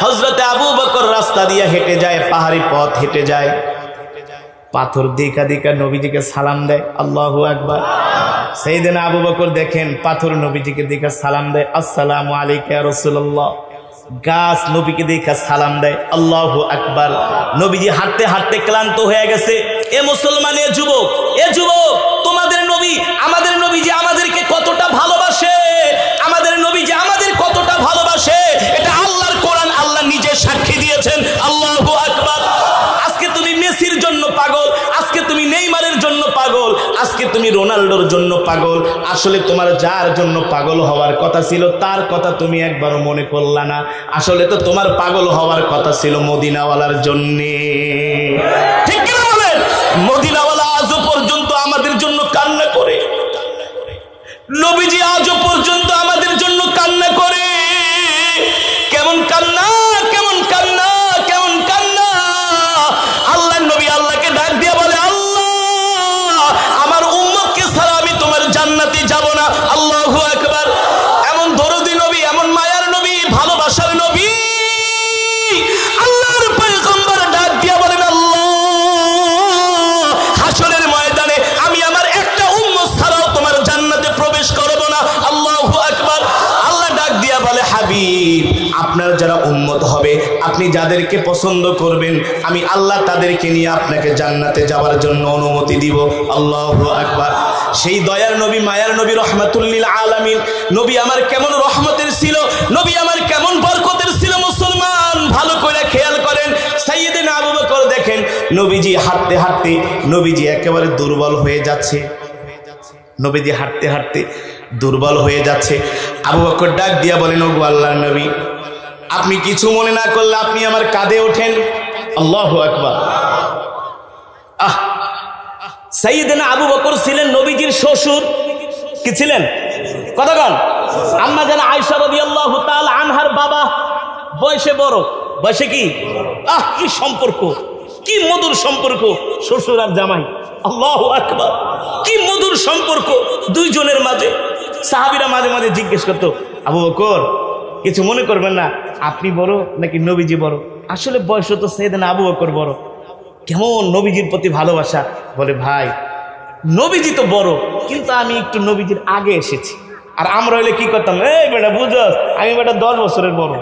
হযরতে আবু বকর রাস্তা দিয়ে হেঁটে যায়, পাহাড়ি পথ হেঁটে যায়, পাথর দেখা দেখা নবীজিকে সালাম দেয়। আল্লাহু আকবার। সাইয়েদনা আবু বকর দেখেন পাথর নবীজিকে দেখা সালাম দেয়, আসসালামু আলাইকা ইয়া রাসূলুল্লাহ। গাছ নবীকে দেখা সালাম দেয়। আল্লাহু আকবার। নবীজি হাঁটতে হাঁটতে ক্লান্ত হয়ে গেছে। এ মুসলমান, এ যুবক, তোমাদের নবী, আমাদের নবী যে আমাদেরকে কতটা ভালোবাসে, আমাদের নবী যে আমাদের কতটা ভালোবাসে, এটা আল্লাহর কোরআন, আল্লাহ নিজে সাক্ষী দিয়েছেন। আল্লাহু আকবার। আজকে তুমি মেসির জন্য পাগল, আজকে তুমি নেইমারের জন্য পাগল, আজকে তুমি রোনাল্ডোর জন্য পাগল। আসলে তোমার যার জন্য পাগল হওয়ার কথা ছিল তার কথা তুমি একবারও মনে করলা না। আসলে তো তোমার পাগল হওয়ার কথা ছিল মদিনাওয়ালার জন্যে। ঠিক কি না বলেন? মদিনাওয়ালা আজও পর্যন্ত আমাদের জন্য কান্না করে, নবীজি আজও পর্যন্ত আমাদের জন্য কান্না করে। কেমন কান্না, কেমন কান্না, কেমন কান্না! আল্লাহ নবী আল্লাহকে ডাক দিয়ে বলে, আল্লাহ, আমার উম্মতকে ছাড়া আমি তোমার জান্নাতে যাব না। আল্লাহু আকবার। এমন দরদি নবী, এমন মায়ার নবী, ভালোবাসার নবী, আল্লাহর পয়গম্বর ডাক দিয়ে বলেন, আল্লাহ, হাসরের ময়দানে আমি আমার একটা উম্মত ছাড়াও তোমার জান্নাতে প্রবেশ করব না। আল্লাহু আকবার। আল্লাহ ডাক দিয়া বলে, হাবিব, আপনার যারা উম্মত হবে, আপনি যাদেরকে পছন্দ করবেন, আমি আল্লাহ তাদেরকে নিয়ে আপনাকে জান্নাতে যাওয়ার জন্য অনুমতি দিব। আল্লাহু আকবার। সেই দয়ার নবী, মায়ার নবী, রহমাতুল লিল আলামিন নবী আমার কেমন রহমতের ছিল, নবী আমার কেমন বরকতের ছিল মুসলমান, ভালো করে খেয়াল করেন। সাইয়েদনা আবু বকর দেখেন নবীজি হাঁটতে হাঁটতে নবীজি একেবারে দুর্বল হয়ে যাচ্ছে, নবীজি হাঁটতে হাঁটতে দুর্বল হয়ে যাচ্ছে। আবু বকর ডাক দিয়া বলেন, ওগো আল্লাহর নবী, আপনি কিছু মনে না করলে আপনি আমার কাঁধে ওঠেন। আল্লাহু আকবার। সাইয়েদনা আবু বকর ছিলেন নবীজির শ্বশুর। কি ছিলেন? কথা কন। আম্মা জান আয়েশা রাদিয়াল্লাহু তাআলা আনহার বাবা, বয়সে বড়, বয়সে কি, কি সম্পর্ক, কি মধুর সম্পর্ক শ্বশুর আর জামাই। আল্লাহু আকবার। কি মধুর সম্পর্ক দুইজনের মাঝে। সাহাবীরা মাঝে মাঝে জিজ্ঞেস করতো, আবু বকর, কিছু মনে করবেন না, আপনি বড় নাকি নবীজি বড়? আসলে বয়স তো সাইয়েদনা আবু বকর বড়। কেমন নবীজির প্রতি ভালোবাসা। বলে, ভাই, নবীজি তো বড়, কিন্তু আমি একটু নবীজির আগে এসেছি। আর আমরা হইলে কি করতাম, এই বেটা বুঝস, আমি বেটা 10 বছরের বড়,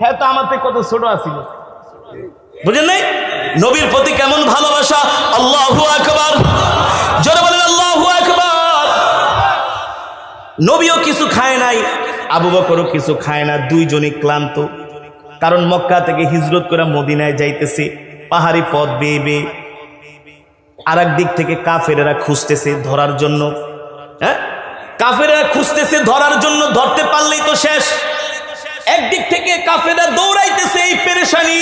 হ্যাঁ তো আমার থেকে কত ছোট আছিল। বুঝেন নাই নবীর প্রতি কেমন ভালোবাসা। আল্লাহু আকবার। জোরে বলেন আল্লাহু আকবার। নবীও কিছু খায় নাই, আবু বকরও কিছু খায় না, দুইজনই ক্লান্ত। কারণ মক্কা থেকে হিজরত করে মদিনায় যাইতেছে, পাহাড়ি পথ বেয়ে বেয়ে। আর এক দিক থেকে কাফেরেরা খুঁজতেছে ধরার জন্য, হ্যাঁ, কাফেরেরা খুঁজতেছে ধরার জন্য, ধরতে পারলেই তো শেষ। একদিক থেকে কাফেররা দৌড়াইতেছে, এই পেরেশানি।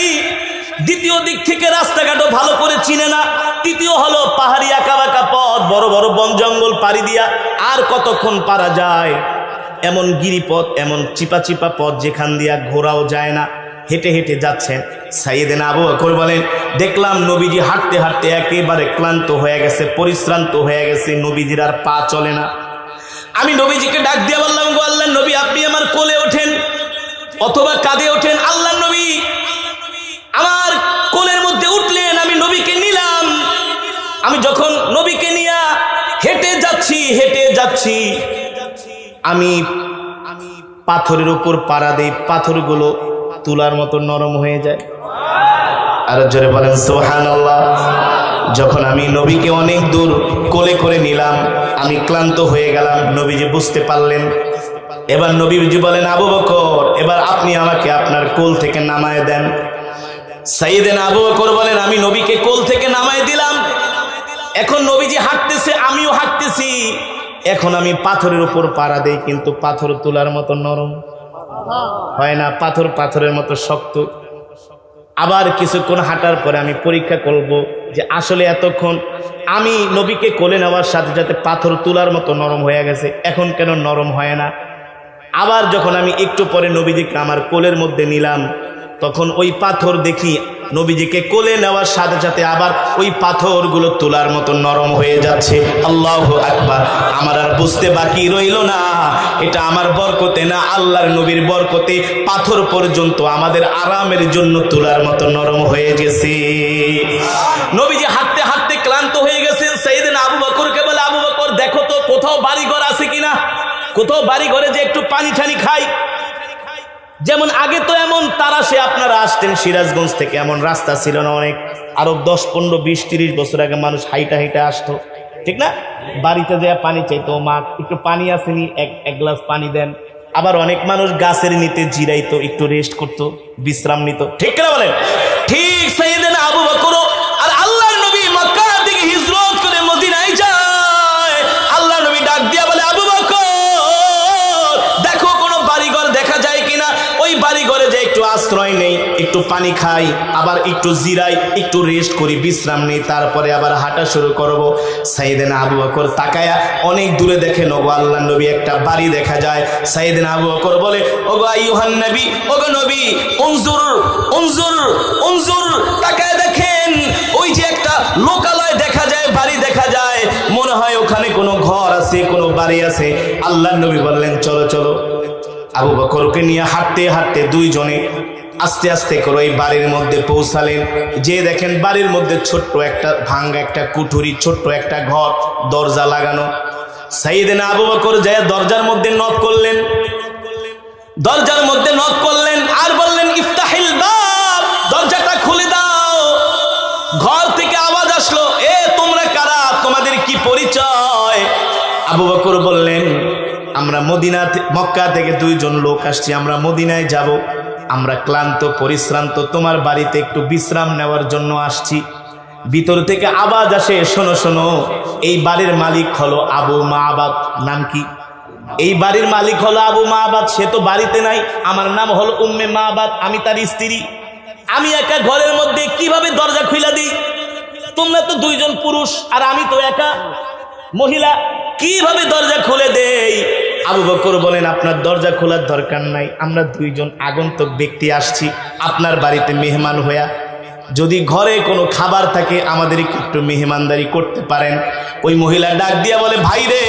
দ্বিতীয় দিক থেকে রাস্তাঘাটও ভালো করে চিনে না। তৃতীয় হলো পাহাড়ি আঁকাবাঁকা পথ, বড় বড় বন জঙ্গল পাড়ি দিয়া আর কতক্ষণ পারা যায়। এমন গিরিপথ, এমন চিপা চিপা পথ যেখান দিয়া ঘোরাও যায় না। হেঁটে হেঁটে যাচ্ছেন। সাইয়েদনা আবু বকর বলেন, দেখলাম নবীজি হাঁটতে হাঁটতে একেবারে ক্লান্ত হয়ে গেছে, পরিশ্রান্ত হয়ে গেছে, নবীজির আর পা চলে না। আমি নবীজিকে ডাক দিয়ে বললাম, গো আল্লাহর নবী, আপনি আমার কোলে ওঠেন অথবা কাঁধে ওঠেন। আল্লাহর নবী আমার কোলের মধ্যে উঠলেন, আমি নবীকে নিলাম। আমি যখন নবীকে নিয়ে হেঁটে যাচ্ছি, আমি পাথরের উপর পাড়া দেই, পাথরগুলো তুলার মতো নরম হয়ে যায়। আর জোরে বলেন সুবহানাল্লাহ। যখন আমি নবীকে অনেক দূর কোলে করে নিলাম, আমি ক্লান্ত হয়ে গেলাম, নবীজি বুঝতে পারলেন। এবার নবীজি বলেন, আবু বকর, এবার আপনি আমাকে আপনার কোল থেকে নামায় দেন। সাইয়েদনা আবু বকর বলেন, আমি নবীকে কোল থেকে নামায় দিলাম। এখন নবীজি হাঁটতেছে, আমিও হাঁটতেছি। এখন আমি পাথরের উপর পাড়া দেই, কিন্তু পাথর তুলার মতো নরম হয় না, পাথর পাথরের মতো শক্ত। আবার কিছুক্ষণ হাঁটার পরে আমি পরীক্ষা করব যে আসলে এতক্ষণ আমি নবীকে কোলে নেওয়ার সাথে সাথে পাথর তুলার মতো নরম হয়ে গেছে, এখন কেন নরম হয় না। আবার যখন আমি একটু পরে নবীজিকে আমার কোলের মধ্যে নিলাম, তখন ওই পাথর দেখি নবীজিকে কোলে নেওয়ার সাথে সাথে আবার ওই পাথরগুলো তোলার মতো নরম হয়ে যাচ্ছে। আল্লাহু আকবার। আমার আর বুঝতে বাকি রইল না, এটা আমার বরকতে না, আল্লাহর নবীর বরকতে পাথর পর্যন্ত আমাদের আরামের জন্য তোলার মতো নরম হয়ে গেছে। নবীজি হাঁটতে হাঁটতে ক্লান্ত হয়ে গেছেন। সাইয়েদনা আবু বকরকে বলে, আবু বকর দেখো তো কোথাও বাড়িঘর আছে কিনা, কোথাও বাড়িঘরে যে একটু পানি ঠানি খাই। যেমন আগে তো এমন তারাশে আপনারা আসতেন সিরাজগঞ্জ থেকে, এমন রাস্তা ছিল না অনেক, আরো 10, 15, 20, 30 বছর আগে মানুষ হাইটা হাইটা আসতো, ঠিক না? বাড়িতে যায় পানি চাইতো, মা একটু পানি আসেনি, এক গ্লাস পানি দেন। আবার অনেক মানুষ গাছের নিতে জিরাইতো, একটু রেস্ট করতো, বিশ্রাম নিত, ঠিক না বলেন? ঠিক সাইয়েদনা আবু বকর আর আল্লাহর নবী মক্কা থেকে হিজরত করে মদিনায় যায়। আল্লাহর নবী ডাক দিয়া বলে, আবু বকর দেখো কোনো বাড়িঘর দেখা যায় কিনা, ওই বাড়িঘরে যে একটু আশ্রয় নেই, একটু পানি খাই, আবার একটু জিরাই, একটু রেস্ট করি, বিশ্রাম নেই, তারপরে আবার হাঁটা শুরু করব। সাইয়েদনা আবু বকর তাকায়া অনেক দূরে দেখেন, ওগো আল্লাহর নবী একটা বাড়ি দেখা যায়। সাইয়েদনা আবু বকর বলে, ওগো আইয়ুহান নবী, ওগো নবী, উনজুর উনজুর উনজুর, তাকায় দেখেন ওই যে একটা লোকালয় দেখা যায়, বাড়ি দেখা যায়, মনে হয় ওখানে কোনো ঘর আছে, কোনো বাড়ি আছে। আল্লাহর নবী বললেন, চলো চলো। আবু বকরকে নিয়ে হাঁটতে হাঁটতে দুইজনে আস্তে আস্তে করে ওই বাড়ির মধ্যে পৌঁছালেন। যে দেখেন বাড়ির মধ্যে ছোট্ট একটা ভাঙ্গা একটা কুঠুরি, ছোট্ট একটা ঘর, দরজা লাগানো। সাইয়েদনা আবু বকর যায় দরজার মধ্যে নক করলেন, দরজার মধ্যে নক করলেন আর বললেন, ইফতাহিল বাব, দরজাটা খুলে দাও। ঘর থেকে আওয়াজ আসলো, এ তোমরা কারা, তোমাদের কি পরিচয়? আবু বকর বললেন, আমরা মক্কা থেকে দুইজন লোক আসছি, আমরা মদিনায় যাব, আমরা ক্লান্ত পরিশ্রান্ত, তোমার বাড়িতে একটু বিশ্রাম নেওয়ার জন্য আসছি। ভিতর থেকে আওয়াজ আসে, শোনো শোনো, এই বাড়ির মালিক হলো আবু মাবাদ। নাম কি? এই বাড়ির মালিক হলো আবু মাবাদ, সে তো বাড়িতে নাই। আমার নাম হলো উম্মে মাবাদ, আমি তার স্ত্রী। আমি একা ঘরের মধ্যে কিভাবে দরজা খুলে দিই? তোমরা তো দুইজন পুরুষ আর আমি তো একা মহিলা, কিভাবে দরজা খুলে দেই? আবু বকর বলেন, আপনার দরজা খোলার দরকার নাই, আমরা দুইজন আগন্তুক ব্যক্তি আসছি আপনার বাড়িতে মেহমান হইয়া। যদি ঘরে কোনো খাবার থাকে আমাদের একটু মেহমানদারি করতে পারেন। ওই মহিলা ডাক দিয়া বলে, ভাই রে,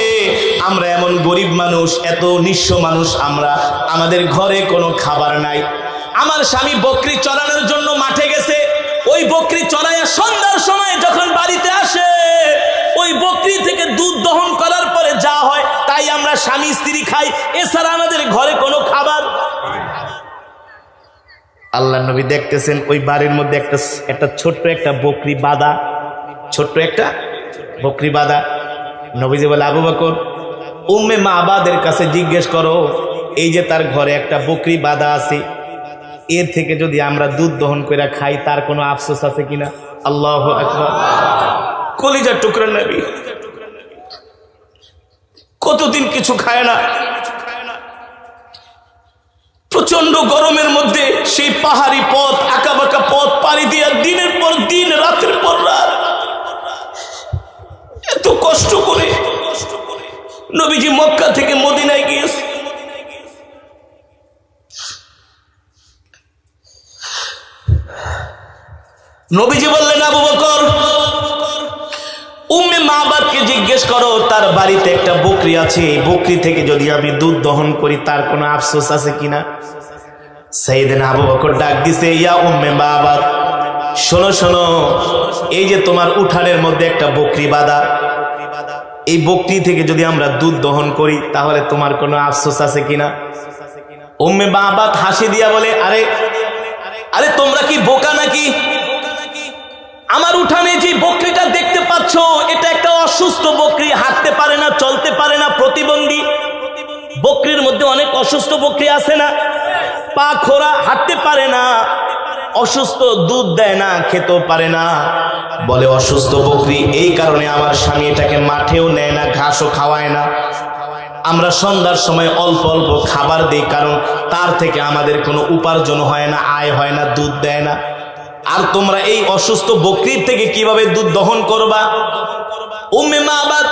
আমরা এমন গরিব মানুষ, এত নিঃস্ব মানুষ আমরা, আমাদের ঘরে কোনো খাবার নাই। আমার স্বামী বকরি চড়ানোর জন্য মাঠে গেছে, ওই বকরি চড়াইয়া সন্ধ্যার সময় যখন বাড়িতে আসে, ওই বকরি থেকে দুধ দহন করার পরে যা হয় তাই আমরা স্বামী স্ত্রী খাই, এছাড়া আমাদের ঘরে কোনো খাবার। আল্লাহর নবী দেখতেছেন ওই বাড়ির মধ্যে একটা ছোট্ট একটা বকরি বাঁধা, ছোট্ট একটা বকরি বাঁধা। নবীজি বলে, আবু বকর, উম্মে মাবাদের কাছে জিজ্ঞেস করো, এই যে তার ঘরে একটা বকরি বাঁধা আছে, এর থেকে যদি আমরা দুধ দহন করে খাই তার কোনো আফসোস আছে কিনা? আল্লাহু আকবার। কলিজার টুকরা নবী, কতদিন কিছু খায় না, প্রচন্ড গরমের মধ্যে সেই পাহাড়ি পথ, আঁকাবাঁকা পথ পাড়ি দিয়ে দিনের পর দিন, রাতের পর রাত এত কষ্ট করে নবীজি মক্কা থেকে মদিনায় গিয়েছে। নবীজি বললেন, আবু বকর, উম্মে মাবাদকে জিজ্ঞেস করো, তার বাড়িতে একটা বকরি আছে, এই বকরি থেকে যদি আমি দুধ দহন করি তার কোনো আফসোস আছে কিনা? সাইয়েদনা আবু বকর ডাক দিছে, ইয়া উম্মে মাবাদ, শোনো শোনো, এই যে তোমার উঠানের মধ্যে একটা বকরি বাঁধা, এই বকরি থেকে যদি আমরা দুধ দহন করি তাহলে তোমার কোনো আফসোস আছে কিনা? উম্মে মাবাদ হাসি দিয়া বলে, আরে আরে তোমরা কি বোকা নাকি? আমার উঠানে যে বকরিটা দেখতে পাচ্ছ, এটা একটা অসুস্থ বকরি, হাঁটতে পারে না, চলতে পারে না, প্রতিবন্ধী। বকরির মধ্যে অনেক অসুস্থ বকরি আছে না, পা খোড়া, হাঁটতে পারে না, অসুস্থ, দুধ দেয় না, খেতেও পারে না। বলে, অসুস্থ বকরি, এই কারণে আমার স্বামী এটাকে মাঠেও নেয় না, ঘাসও খাওয়ায় না। আমরা সন্ধ্যার সময় অল্প অল্প খাবার দিই, কারণ তার থেকে আমাদের কোনো উপার্জন হয় না, আয় হয় না, দুধ দেয় না। আর তোমরা এই অসুস্থ বকরির থেকে কিভাবে দুধ দহন করবা? উম্মে মাবাদ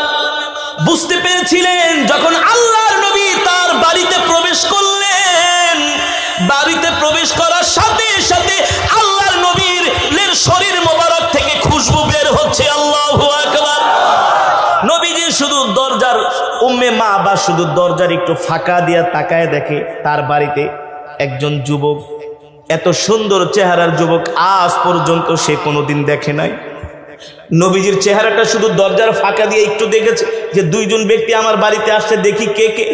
বুঝতে পেরেছিলেন, যখন আল্লাহর নবী তার বাড়িতে প্রবেশ করলেন, বাড়িতে প্রবেশ করার সাথে সাথে আল্লাহর নবীর শরীর মোবারক থেকে খুশবু বের হচ্ছে। আল্লাহু আকবার। নবীজি শুধু দরজার উম্মে মা বা শুধু দরজার একটু ফাঁকা দিয়া তাকায় দেখে তার বাড়িতে একজন যুবক, এত সুন্দর চেহারার যুবক আজ পর্যন্ত সে কোনোদিন দেখে নাই। নবীজির চেহারাটা শুধু দরজার ফাঁকা দিয়ে একটু দেখেছে যে দুইজন ব্যক্তি আমার বাড়িতে আসছে, দেখি কে কে।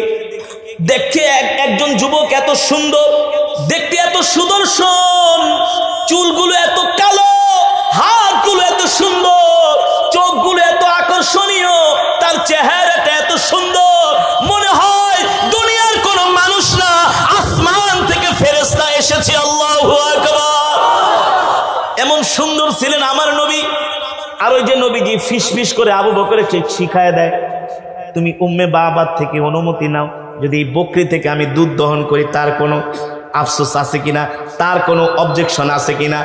দেখে একজন যুবক এত সুন্দর, দেখতে এত সুদর্শন, চুলগুলো এত কালো, হাতগুলো এত সুন্দর, চোখগুলো এত আকর্ষণীয়, তার চেহারাটা এত সুন্দর, মনে হয় দুনিয়ার কোনো মানুষ না, আসমান থেকে ফেরেশতা এসেছে। আল্লাহু আকবার। এমন সুন্দর ছিলেন আমার নবী। আর ওই যে নবীজি ফিস করে আবু বকরকে শিখায় দেয়, তুমি উম্মে বাবার থেকে অনুমতি নাও, যদি এই বকরি থেকে আমি দুধ দহন করি তার কোনো আফসোস আছে কিনা, তার কোনো অবজেকশন আছে কিনা।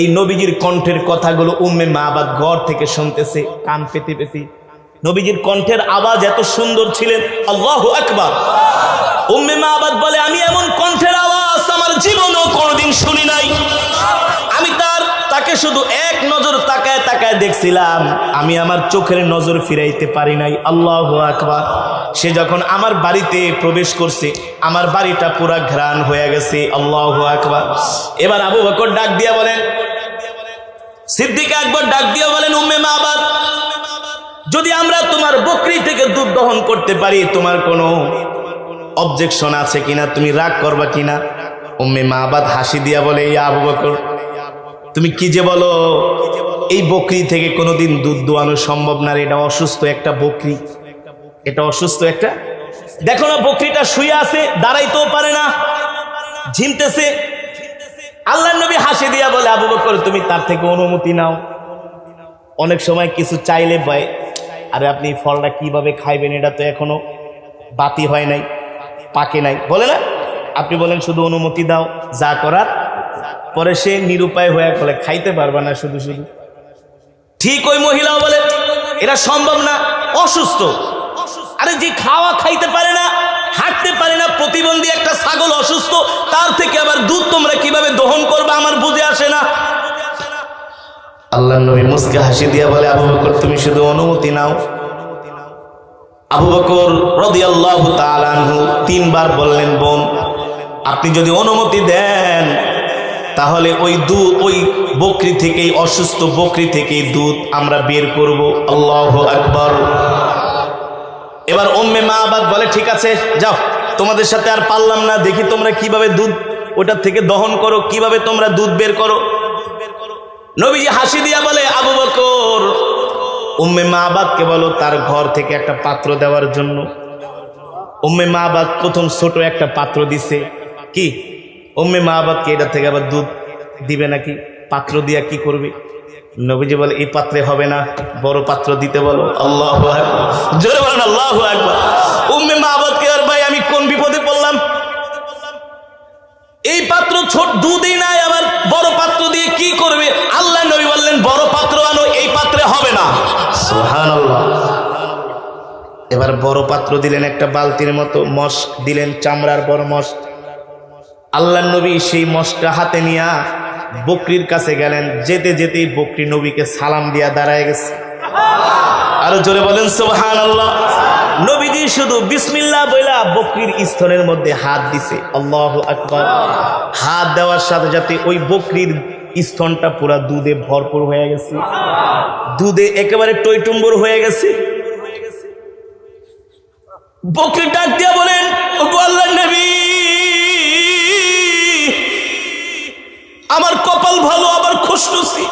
এই নবীজির কণ্ঠের কথাগুলো উম্মে মাবাদ ঘর থেকে শুনতেছে কান পেতে পেতে। নবীজির কণ্ঠের আওয়াজ এত সুন্দর ছিলেন। আল্লাহু আকবার। উম্মে মাবাদ বলে, আমি এমন কণ্ঠের আওয়াজ আমার জীবনেও কোনোদিন শুনি নাই। আমি তাকে শুধু এক নজর তাকায় তাকায় দেখছিলাম, আমি আমার চোখের নজর ফিরাইতে পারি নাই। আল্লাহু আকবার। সে যখন আমার বাড়িতে প্রবেশ করছে, আমার বাড়িটা পুরা ঘ্রাণ হয়ে গেছে। আল্লাহু আকবার। এবার আবু বকর ডাক দিয়া বলেন, সিদ্দিক আকবর ডাক দিয়া বলেন, উম্মে মাবাদ, যদি আমরা তোমার বকরি থেকে দুধ দহন করতে পারি তোমার কোনো অবজেকশন আছে কিনা, তুমি রাগ করবা কিনা? উম্মে মাবাদ হাসি দিয়া বলে, ইয়া আবু বকর, তুমি কি যে বলো, এই বকরি থেকে কোনোদিন দুধ দোয়ানো সম্ভব না। এটা অসুস্থ একটা বকরি, এটা অসুস্থ একটা। দেখো না বকরিটা শুয়ে আছে, দাঁড়াইতেও পারে না, ঝিমতেছে। আল্লাহর নবী হাসি দিয়া বলে, আবু বকর তুমি তার থেকে অনুমতি নাও। অনেক সময় কিছু চাইলে ভয়, আরে আপনি ফলটা কিভাবে খাইবেন, এটা তো এখনো বাতি হয় নাই, পাকে নাই, বলে না। আপনি বলেন শুধু অনুমতি দাও, যা করার। পরে সে নিরুপায় হয়ে বলে, খাইতে পারবা না শুধু শুধু। ঠিক ওই মহিলাও বলে, এটা সম্ভব না, অসুস্থ। আরে যে খাইতে পারে না, হাঁটতে পারে না, প্রতিবন্ধী একটা ছাগল অসুস্থ, তার থেকে আবার দুধ তোমরা কিভাবে দহন করবে আমার বুঝে আসে না। আল্লাহর নবী মুস্কে হাসি দিয়া বলে, আবু বকর তুমি শুধু অনুমতি নাও। আবু বকর রাদিয়াল্লাহু তাআলা আনহু তিনবার বললেন, বোন আপনি যদি অনুমতি দেন তাহলে ওই বকরি থেকে, অসুস্থ বকরি থেকে দুধ আমরা বের করব। আল্লাহু আকবার। এবার উম্মে মাবাদ বলে, ঠিক আছে যাও, তোমাদের সাথে আর পারলাম না, দেখি তোমরা কিভাবে দুধ ওটার থেকে দহন করো, কিভাবে তোমরা দুধ বের করো। নবীজি হাসি দিয়া বলে, আবু বকর উম্মে মাবাদকে বলো তার ঘর থেকে একটা পাত্র দেওয়ার জন্য। উম্মে মাবাদ প্রথম ছোট একটা পাত্র দিছে। কি উম্মে মাবাদকে এটা থেকে আবার দুধ দিবে নাকি? পাত্র দিয়া কি করবে? নবীজি বলে, এই পাত্রে হবে না, বড় পাত্র দিতে বলো। আল্লাহু আকবার। জোরে বলেন আল্লাহু আকবার। উম্মে মাবাদকে, আর ভাই আমি কোন বিপদে পড়লাম, এই পাত্র ছোট দুধই নাই, আবার বড় পাত্র দিয়ে কি করবে? আল্লাহ নবী বললেন, বড় পাত্র আনো, এই পাত্রে হবে না। সুবহানাল্লাহ। এবার বড় পাত্র দিলেন, একটা বালতির মতো মস্ক দিলেন, চামড়ার বড় মস্ক। আল্লাহ নবী সেই মস্কটা হাতে নিয়া বকরির কাছে গেলেন, যেতে যেতেই বকরি নবীকে সালাম দিয়া দাঁড়ায় গেছে। আরো জোরে বলেন সুবহানাল্লাহ। নবীজি শুধু বিসমিল্লাহ বইলা বকরির স্তনের মধ্যে হাত দিছে। আল্লাহু আকবার। হাত দেওয়ার সাথে সাথে ওই বকরির স্তনটা পুরা দুধে ভরপুর হয়ে গেছে, দুধে একেবারে টইটুম্বর হয়ে গেছে। বকরি ডাক দিয়া বলেন, ওগো আল্লাহর নবী, আমার কপাল ভালো, আবার খুশনসি,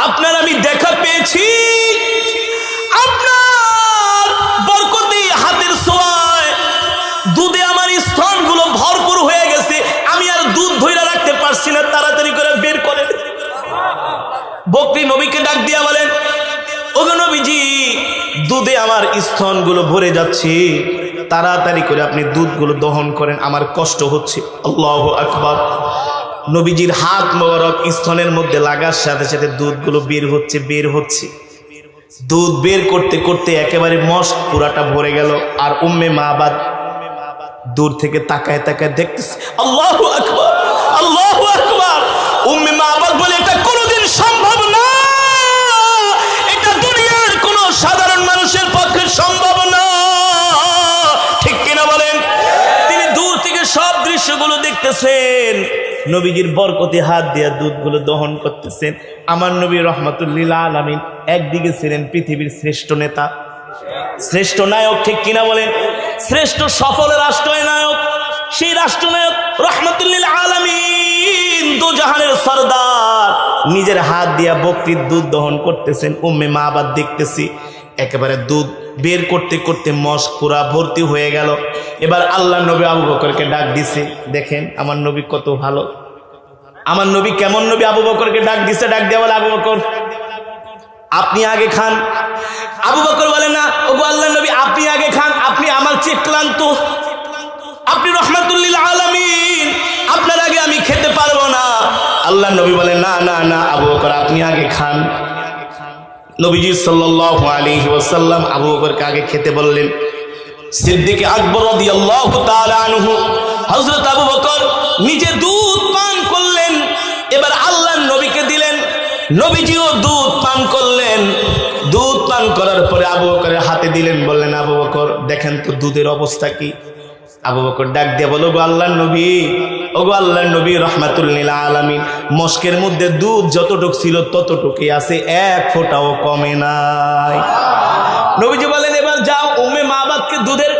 আপনার আমি দেখা পেয়েছি, আপনার বরকতে হাতের ছোঁয়ায় দুধে আমার স্তনগুলো ভরপুর হয়ে গেছে, আমি আর দুধ ধইরা রাখতে পারছি না, তাড়াতাড়ি করে বের করেন। বকরি নবীকে ডাক দিয়া বলেন, ওগো নবীজি, দুধে আমার স্তনগুলো ভরে যাচ্ছে, তাড়াতাড়ি করে আপনি দুধগুলো দহন করেন, আমার কষ্ট হচ্ছে। আল্লাহু আকবার। নবীজির হাত মোবারক স্তনের মধ্যে লাগার সাথে সাথে দুধগুলো বের হচ্ছে। দুধ বের করতে করতে একেবারে মস্ক পুরাটা ভরে গেল। আর উম্মে মাবাদ দূর থেকে তাকায় তাকায় দেখতেছে, আল্লাহু আকবার, আল্লাহু আকবার। উম্মে মাবাদ বলে, এটা কোনোদিন সম্ভব না, এটা দুনিয়ার কোনো সাধারণ মানুষের পক্ষে সম্ভব না, ঠিক কিনা বলেন? তিনি দূর থেকে সব দৃশ্যগুলো দেখতেছেন, নবীজির বরকতি হাত দিয়ে দুধগুলো দহন করতেছেন। আমার নবী রহমাতুল্লিল আলামিন একদিকে ছিলেন পৃথিবীর শ্রেষ্ঠ নেতা, শ্রেষ্ঠ নায়ক, ঠিক কিনা বলেন? শ্রেষ্ঠ সফল রাষ্ট্রনায়ক, সেই রাষ্ট্রনায়ক রহমাতুল্লিল আলামিন, দুজাহানের সরদার, নিজের হাত দিয়া বকরির দুধ দহন করতেছেন। উম্মে মাবাদ দেখতেছি, একেবারে দুধ বের করতে করতে মস্ক পুরা ভর্তি হয়ে গেল। এবার আল্লাহ নবী আবু বকরকে ডাক দিছে। দেখেন আমার নবী কত ভালো, আমার নবী কেমন নবী। আবু বকরকে ডাক দিছে, ডাক দেওয়া বলে, আবু বকর আপনি আগে খান। আবু বকর বলে, না ওগো আল্লাহ নবী, আপনি আগে খান, আপনি আমার চেয়ে ক্লান্ত, আপনি রহমাতুল্লিল আলামিন, আপনার আগে আমি খেতে পারবো না। আল্লাহ নবী বলে, না না না আবু বকর আপনি আগে খান। নবীজি সাল্লাল্লাহু আলাইহি ওয়াসাল্লাম আবু বকরকে আগে খেতে বললেন। সিদ্দিক আকবর রাদিয়াল্লাহু তাআলা আনহু, হযরত আবু বকর নিজে দুধ পান করলেন, এবার আল্লাহর নবীকে দিলেন। নবীজিও দুধ পান করলেন। দুধ পান করার পরে আবু বকরের হাতে দিলেন, বললেন, আবু বকর দেখেন তো দুধের অবস্থা কি। আবু বকর ডাক দিয়ে বলো, গো আল্লাহর নবী, ওগো আল্লাহর নবী রহমাতুল্লিল আলামিন, মস্কের মধ্যে দুধ যতটুক ছিল ততটুকুই আছে, এক ফোঁটাও কমে নাই। নবীজি বলেন, এবার যাও উম্মে মাবাদকে দুধের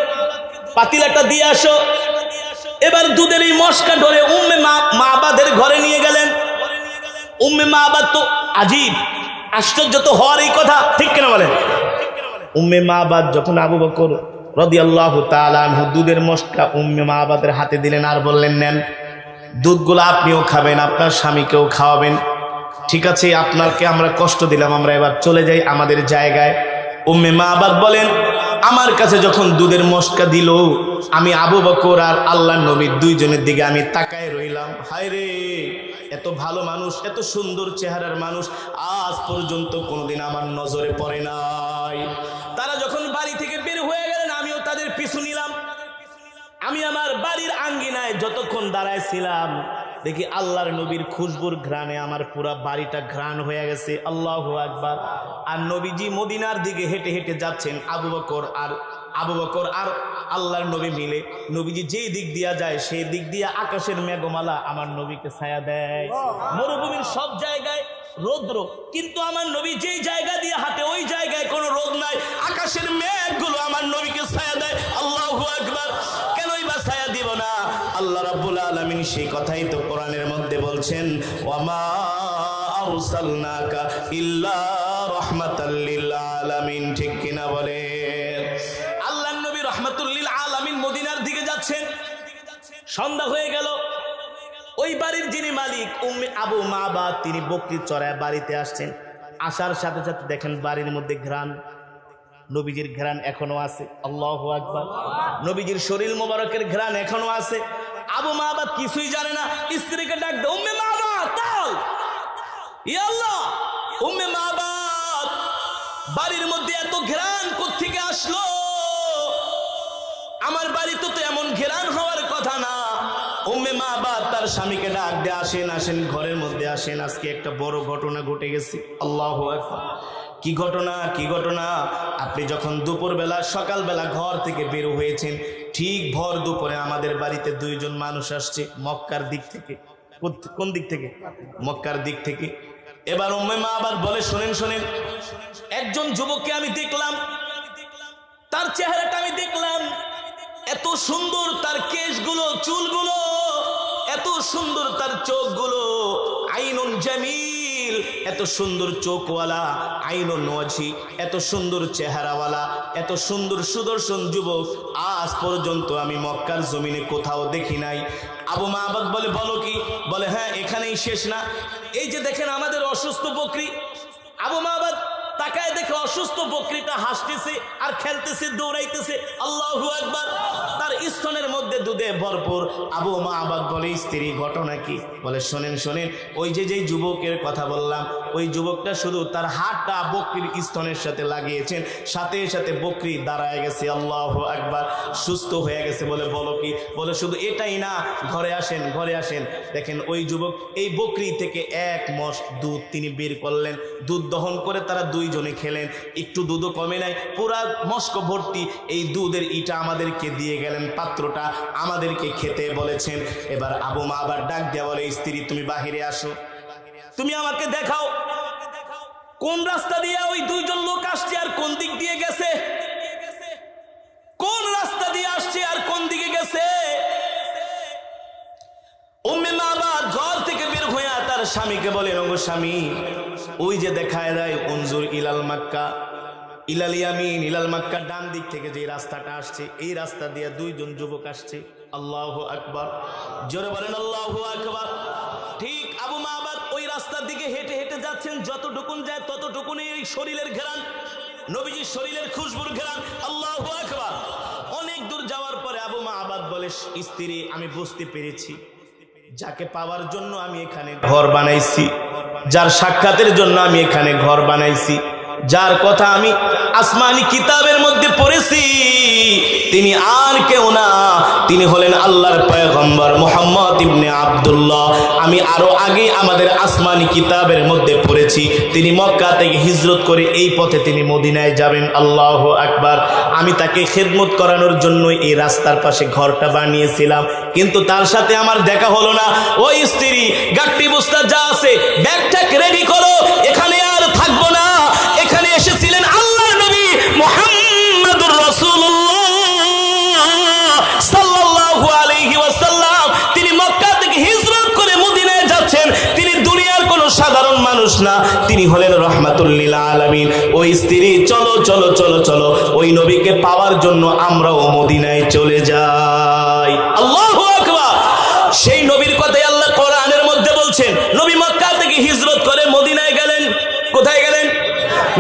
পাতিলাটা দিয়ে আসো। এবার দুধের এই মস্কা ধরে উম্মে মাবাদের ঘরে নিয়ে গেলেন। উম্মে মাবাদ তো আজীব, আশ্চর্য তো হওয়ার এই কথা, ঠিক কিনা বলেন? উম্মে মাবাদ যখন আবু বকর রাদিয়াল্লাহু তাআলা আনহু দুধের মস্কা উম্মে মাবাদের হাতে দিলেন, আর বললেন, নেন দুধগুলো আপনিও খাবেন, আপনার স্বামীকেও খাওয়াবেন, ঠিক আছে আপনাকে আমরা কষ্ট দিলাম, আমরা এবার চলে যাই আমাদের জায়গায়। উম্মে মাবাদ বলেন, আমার কাছে যখন দুধের মস্কা দিল, আমি আবু বকর আর আল্লাহর নবীর দুইজনের দিকে আমি তাকায় রইলাম। হায় রে, এত ভালো মানুষ, এত সুন্দর চেহারার মানুষ আজ পর্যন্ত কোনোদিন আমার নজরে পড়ে নাই। তারা যখন বাড়ি থেকে বের হয়ে গেলেন, আমিও তাদের পিছু নিলাম। আমি আমার বাড়ির আঙ্গিনায় যতক্ষণ দাঁড়ায় ছিলাম, দেখি আল্লাহর নবীর খুশবুর ঘ্রাণে আমার পুরা বাড়িটা ঘ্রাণ হয়ে গেছে। আল্লাহু আকবার। আর নবীজি মদিনার দিকে হেঁটে হেঁটে যাচ্ছেন, আবু বকর আর আল্লাহর নবী মিলে। নবীজি যেই দিক দিয়া যায় সেই দিক দিয়া আকাশের মেঘমালা আমার নবীকে ছায়া দেয়। মরুভূমির সব জায়গায় রৌদ্র, কিন্তু আমার নবী যেই জায়গা দিয়ে হাঁটে ওই জায়গায় কোনো রোদ নাই, আকাশের মেঘগুলো আমার নবীকে ছায়া দেয়। আল্লাহু আকবার। কেনই বা ছায়া দিব না? আল্লাহ রাব্বুল আলামিন সেই কথাই তো কোরআনের মধ্যে বলছেন, ওয়ামা আরসালনাকা ইল্লা রাহমাতাল লিল আলামিন, ঠিক কিনা বলেন? আল্লাহর নবী রাহমাতুল্লিল আলামিন মদিনার দিকে যাচ্ছেন। সন্ধ্যা হয়ে গেল। ওই বাড়ির যিনি মালিক উম্মে আবু মাবাদ, তিনি বকরি চড়ায় বাড়িতে আসছেন। আসার সাথে সাথে দেখেন বাড়ির মধ্যে ঘ্রাণ, নবীজির ঘ্রাণ এখনো আছে। আল্লাহু আকবার। নবীজির শরীর মোবারকের ঘ্রাণ এখনো আছে। আবু মাবাদ কিছুই জানে না, স্ত্রীকে ডাক দে, উম্মে মাবাদ তাও, ইয়া আল্লাহ, উম্মে মাবাদ বাড়ির মধ্যে এত ঘ্রাণ কোত্থেকে আসলো? আমার বাড়িতে তো এমন ঘ্রাণ হওয়ার কথা না। উম্মে মাবাদ তার স্বামীকে ডাক দে, আসেন আসেন ঘরের মধ্যে আসেন, আজকে একটা বড় ঘটনা ঘটে গেছে। আল্লাহু আকবার। কি ঘটনা? কি ঘটনা? আপনি যখন দুপুরবেলা সকালবেলা ঘর থেকে বের হয়েছেন, ঠিক ভর দুপুরে আমাদের বাড়িতে দুইজন মানুষ আসছে মক্কার দিক থেকে। কোন দিক থেকে? মক্কার দিক থেকে। এবার উম্মে মাবাদ বলে, শোনেন শোনেন, একজন যুবককে আমি দেখলাম, তার চেহারাটা আমি দেখলাম, এত সুন্দর তার কেশগুলো, চুলগুলো, এত সুন্দর তার চোখগুলো, আইনুন জামিল, এত সুন্দর চোখওয়ালা, আইনুন ওয়াজি, এত সুন্দর চেহারাওয়ালা, এত সুন্দর সুদর্শন যুবক আজ পর্যন্ত আমি মক্কার জমিনে কোথাও দেখি নাই। আবু মাবাদ বলে, বলো কি? বলে, হ্যাঁ এখানেই শেষ না, এই যে দেখেন আমাদের অসুস্থ বকরি। আবু মাবাদ তাকায় দেখে অসুস্থ বকরিটা হাসতেছে আর খেলতেছে, দৌড়াইতেছে। আল্লাহু আকবার। তার স্তনের মধ্যে দুধে ভরপুর। আবু মাবাদ বলে, স্ত্রী ঘটনা কি? বলে, শোনেন শোনেন, ওই যে যেই যুবকের কথা বললাম, ওই যুবকটা শুধু তার হাতটা বকরির স্তনের সাথে লাগিয়েছেন, সাথে সাথে বকরি দাঁড়ায় গেছে। আল্লাহু আকবার। সুস্থ হয়ে গেছে। বলে, বলো কি? বলে, শুধু এটাই না, ঘরে আসেন, ঘরে আসেন। দেখেন ওই যুবক এই বকরি থেকে 1 মশ দুধ তিনি বের করলেন, দুধ দহন করে তারা দুইজনে খেলেন। একটু দুধও কমে নাই, পুরা মস্ক ভর্তি এই দুধের ইটা আমাদেরকে দিয়ে গেলেন, পাত্রটা আমাদেরকে খেতে বলেছেন। এবার আবু মাবাদ ডাক দেয়া বলে, স্ত্রী তুমি বাহিরে আসো, তুমি আমাকে দেখাও কোন রাস্তা দিয়ে ওই দুইজন লোক আসছে আর কোন দিক দিয়ে গেছে, কোন রাস্তা দিয়ে আসছে আর কোন দিকে গেছে। উম্মে মাবাদ ঘর থেকে বের হয়ে তার স্বামীকে বলেন, ওগো স্বামী, ওই যে দেখায় দেয় উনজুর ইলাল মাক্কা ইলাল ইয়ামিন, ইলাল মাক্কা ডান দিক থেকে যে রাস্তাটা আসছে, এই রাস্তা দিয়ে দুইজন যুবক আসছে। আল্লাহু আকবার। জোরে বলেন আল্লাহু আকবার। ঠিক আবু মাবাদ ওই রাস্তার দিকে হেঁটে হেঁটে যাচ্ছেন, যতটুকুন যায় ততটুকুনি এই শরীরের ঘেরান, নবীজির শরীরের খুশবুর ঘেরান। আল্লাহু আকবার। অনেক দূর যাওয়ার পরে আবু মাবাদ বলে, স্ত্রী আমি বুঝতে পেরেছি, যাকে পাওয়ার জন্য আমি এখানে ঘর বানাইছি, যার সাক্ষাতের জন্য আমি এখানে ঘর বানাইছি, যার কথা আমি আসমানি কিতাবের মধ্যে পড়েছি, তিনি আর কেউ না, তিনি হলেন আল্লাহর পয়গম্বর মুহাম্মদ ইবনে আব্দুল্লাহ। আমি আরো আগে আমাদের আসমানি কিতাবের মধ্যে পড়েছি, তিনি মক্কা থেকে হিজরত করে এই পথে তিনি মদিনায় যাবেন। আল্লাহু আকবার। আমি তাকে খেদমত করানোর জন্য এই রাস্তার পাশে ঘরটা বানিয়েছিলাম, কিন্তু তার সাথে আমার দেখা হলো না। ওই স্ত্রী, গাট্টি বস্তা যা আছে ব্যাগটাকে রেডি করো, এখানে আর থাকবো না। এখানে এসেছিলেন আল্লাহর নবী মুহাম্মদুর রাসূলুল্লাহ সাল্লাল্লাহু আলাইহি ওয়াসাল্লাম। তিনি মক্কা থেকে হিজরত করে মদিনায় যাচ্ছেন। তিনি দুনিয়ার কোনো সাধারণ মানুষ না, তিনি হলেন রাহমাতুল লিল আলামিন। ওই স্ত্রী, চলো চলো চলো চলো, ওই নবীকে পাওয়ার জন্য আমরাও মদিনায় চলে যাই। আল্লাহু আকবার। সেই নবীর কথাই আল্লাহ কোরআনের মধ্যে বলছেন। নবী মক্কা থেকে হিজরত করে মদিনায় গেলেন। কোথায় গেলেন?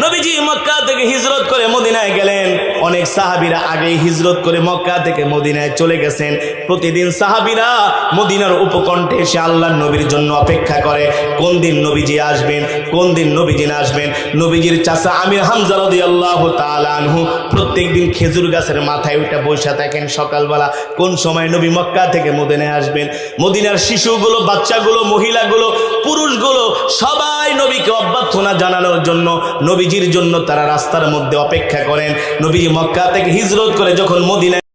নবীজি মক্কা থেকে হিজরত করে মদিনায় গেলেন। অনেক সাহাবীরা আগেই হিজরত করে মক্কা থেকে মদিনায় চলে গেছেন। প্রতিদিন সাহাবীরা মদিনার উপকণ্ঠে এসে আল্লাহর নবীর জন্য অপেক্ষা করে, কোন দিন নবীজি আসবেন, কোন দিন নবীজি আসবেন। নবীজির চাচা আমির হামজা রাদিয়াল্লাহু তাআলা আনহু প্রত্যেকদিন খেজুর গাছের মাথায় উঠে বসে থাকেন সকালবেলা, কোন সময় নবী মক্কা থেকে মদিনায় আসবেন। মদিনার শিশুগুলো, বাচ্চাগুলো, মহিলাগুলো, পুরুষগুলো সবাই নবীকে অভ্যর্থনা জানানোর জন্য, নবীজির জন্য তারা রাস্তার মধ্যে অপেক্ষা করেন। নবীজি মক্কা থেকে হিজরত করে যখন মদিনায়